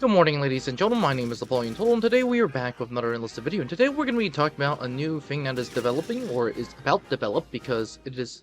Good morning, ladies and gentlemen. My name is Napoleon, and today we are back with another Enlisted video. And today we're going to be talking about a new thing that is developing, or is about to develop, because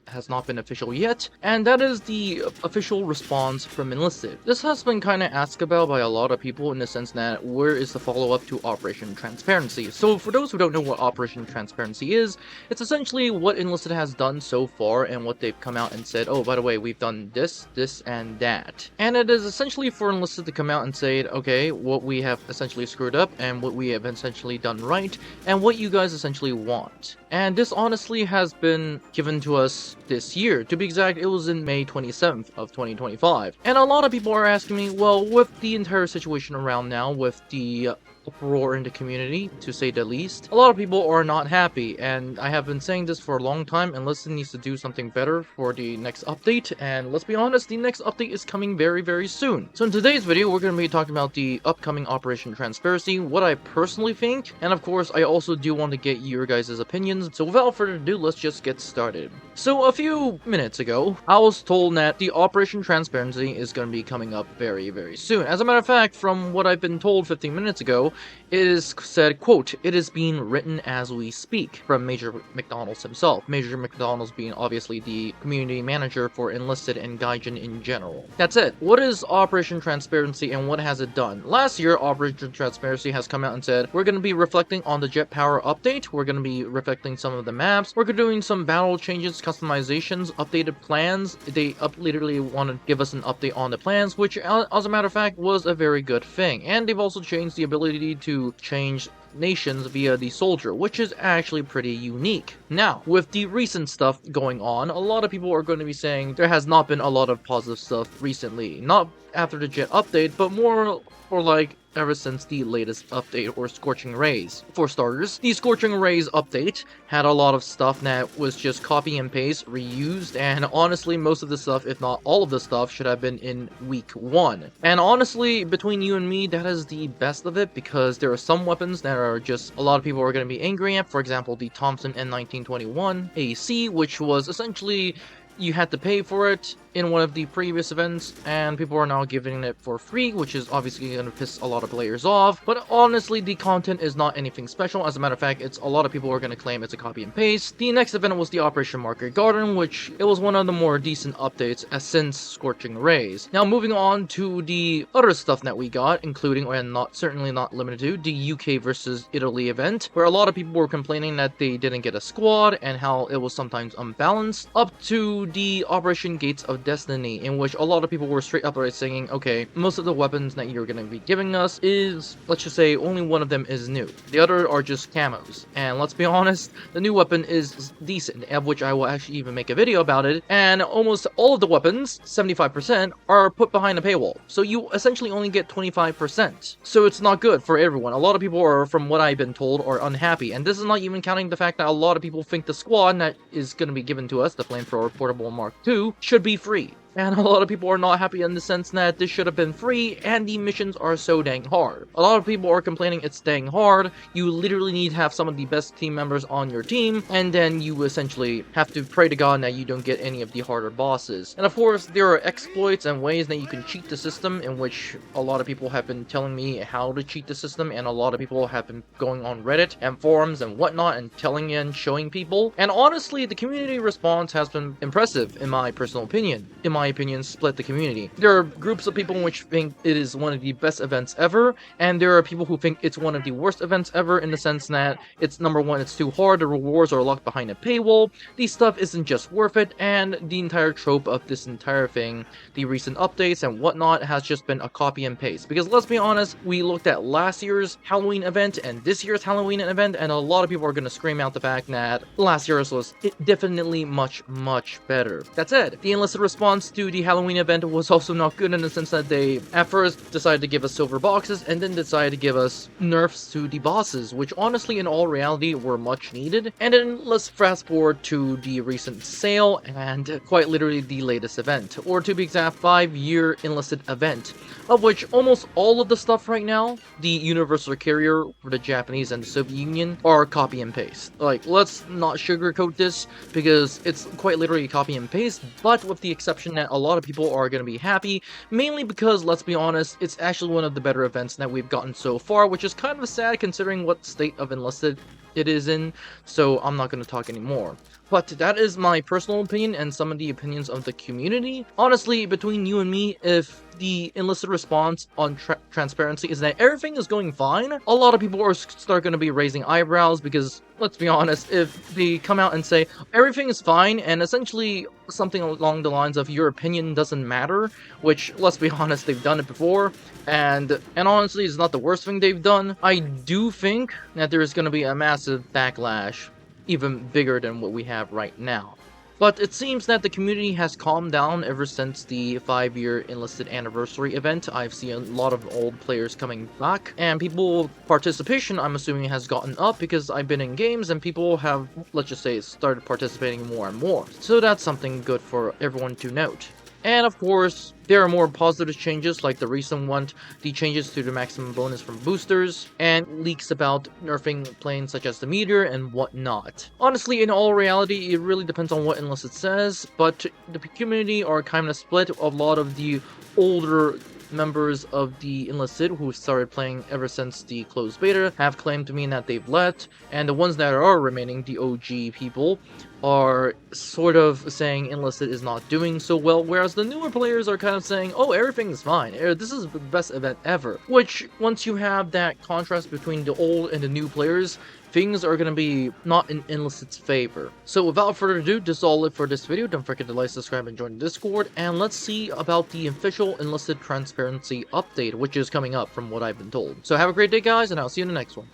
has not been official yet, and that is the official response from Enlisted. This has been kind of asked about by a lot of people in the sense that where is the follow-up to Operation Transparency? So for those who don't know what Operation Transparency is, it's essentially what Enlisted has done so far and what they've come out and said, oh, by the way, we've done this, this, and that. And it is essentially for Enlisted to come out and say, okay, what we have essentially screwed up and what we have essentially done right and what you guys essentially want. And this honestly has been given to us this year. To be exact, it was in May 27th of 2025. And a lot of people are asking me, well, with the entire situation around now, with the uproar in the community, to say the least, a lot of people are not happy, and I have been saying this for a long time. Enlisted needs to do something better for the next update, and let's be honest, the next update is coming very, very soon. So in today's video, we're going to be talking about the upcoming Operation Transparency, what I personally think, and of course, I also do want to get your guys' opinions. So without further ado, let's just get started. So a few minutes ago, I was told that the Operation Transparency is going to be coming up very, very soon. As a matter of fact, from what I've been told 15 minutes ago, it is said, quote, "It is being written as we speak," from Major McDonald's himself. Major McDonald's being obviously the community manager for Enlisted and Gaijin in general. That's it. What is Operation Transparency and what has it done? Last year, Operation Transparency has come out and said, we're going to be reflecting on the jet power update, we're going to be reflecting some of the maps, we're doing some battle changes, customizations, updated plans. They literally want to give us an update on the plans, which as a matter of fact was a very good thing. And they've also changed the ability to change nations via the soldier, which is actually pretty unique. Now, with the recent stuff going on, a lot of people are going to be saying there has not been a lot of positive stuff recently. Not after the jet update, but more for like ever since the latest update, or Scorching Rays. For starters, the Scorching Rays update had a lot of stuff that was just copy and paste, reused, and honestly, most of the stuff, if not all of the stuff, should have been in week 1. And honestly, between you and me, that is the best of it, because there are some weapons that are just a lot of people are going to be angry at. For example, the Thompson N1921 AC, which was essentially you had to pay for it in one of the previous events, and people are now giving it for free, which is obviously going to piss a lot of players off. But honestly, the content is not anything special. As a matter of fact, it's a lot of people are going to claim it's a copy and paste. The next event was the Operation Market Garden, which it was one of the more decent updates since Scorching Rays. Now moving on to the other stuff that we got, including, and certainly not limited to, the UK versus Italy event, where a lot of people were complaining that they didn't get a squad and how it was sometimes unbalanced, up to the Operation Gates of Destiny, in which a lot of people were straight up saying, okay, most of the weapons that you're going to be giving us is, let's just say, only one of them is new. The other are just camos. And let's be honest, the new weapon is decent, of which I will actually even make a video about it. And almost all of the weapons, 75%, are put behind a paywall. So you essentially only get 25%. So it's not good for everyone. A lot of people are, from what I've been told, are unhappy. And this is not even counting the fact that a lot of people think the squad that is going to be given to us, the Flamethrower Portable Mark II, should be free. And a lot of people are not happy in the sense that this should have been free, and the missions are so dang hard. A lot of people are complaining it's dang hard. You literally need to have some of the best team members on your team, and then you essentially have to pray to God that you don't get any of the harder bosses. And of course, there are exploits and ways that you can cheat the system, in which a lot of people have been telling me how to cheat the system, and a lot of people have been going on Reddit and forums and whatnot and telling and showing people. And honestly, the community response has been impressive, in my personal opinion. In my opinion, split the community. There are groups of people which think it is one of the best events ever, and there are people who think it's one of the worst events ever, in the sense that it's, number one, it's too hard, the rewards are locked behind a paywall, the stuff isn't just worth it, and the entire trope of this entire thing, the recent updates and whatnot, has just been a copy and paste. Because let's be honest, we looked at last year's Halloween event and this year's Halloween event, and a lot of people are going to scream out the fact that last year's was definitely much, much better. That's it. The Enlisted response to the Halloween event was also not good, in the sense that they at first decided to give us silver boxes and then decided to give us nerfs to the bosses, which honestly in all reality were much needed. And then let's fast forward to the recent sale and quite literally the latest event, or to be exact, 5-year Enlisted event, of which almost all of the stuff right now, the Universal Carrier for the Japanese and the Soviet Union, are copy and paste. Like, let's not sugarcoat this, because it's quite literally copy and paste, but with the exception that a lot of people are going to be happy, mainly because, let's be honest, it's actually one of the better events that we've gotten so far, which is kind of sad considering what state of Enlisted it is in, so I'm not going to talk anymore. But that is my personal opinion and some of the opinions of the community. Honestly, between you and me, if the Enlisted response on transparency is that everything is going fine, a lot of people are start going to be raising eyebrows because, let's be honest, if they come out and say everything is fine and essentially something along the lines of your opinion doesn't matter, which, let's be honest, they've done it before, and honestly, it's not the worst thing they've done, I do think that there is going to be a massive backlash, even bigger than what we have right now. But it seems that the community has calmed down ever since the 5-year Enlisted anniversary event. I've seen a lot of old players coming back, and people participation, I'm assuming, has gotten up because I've been in games and people have, let's just say, started participating more and more. So that's something good for everyone to note. And of course, there are more positive changes like the recent one, the changes to the maximum bonus from boosters, and leaks about nerfing planes such as the meteor and whatnot. Honestly, in all reality, it really depends on what Enlisted says, but the community are kind of split. A lot of the older members of the Enlisted who started playing ever since the closed beta have claimed to me that they've left, and the ones that are remaining, the OG people, are sort of saying Enlisted is not doing so well, whereas the newer players are kind of saying, oh, everything is fine, this is the best event ever. Which, once you have that contrast between the old and the new players, things are going to be not in Enlisted's favor. So without further ado, this is all it for this video. Don't forget to like, subscribe, and join the Discord, and let's see about the official Enlisted transparency update, which is coming up from what I've been told. So have a great day, guys, and I'll see you in the next one.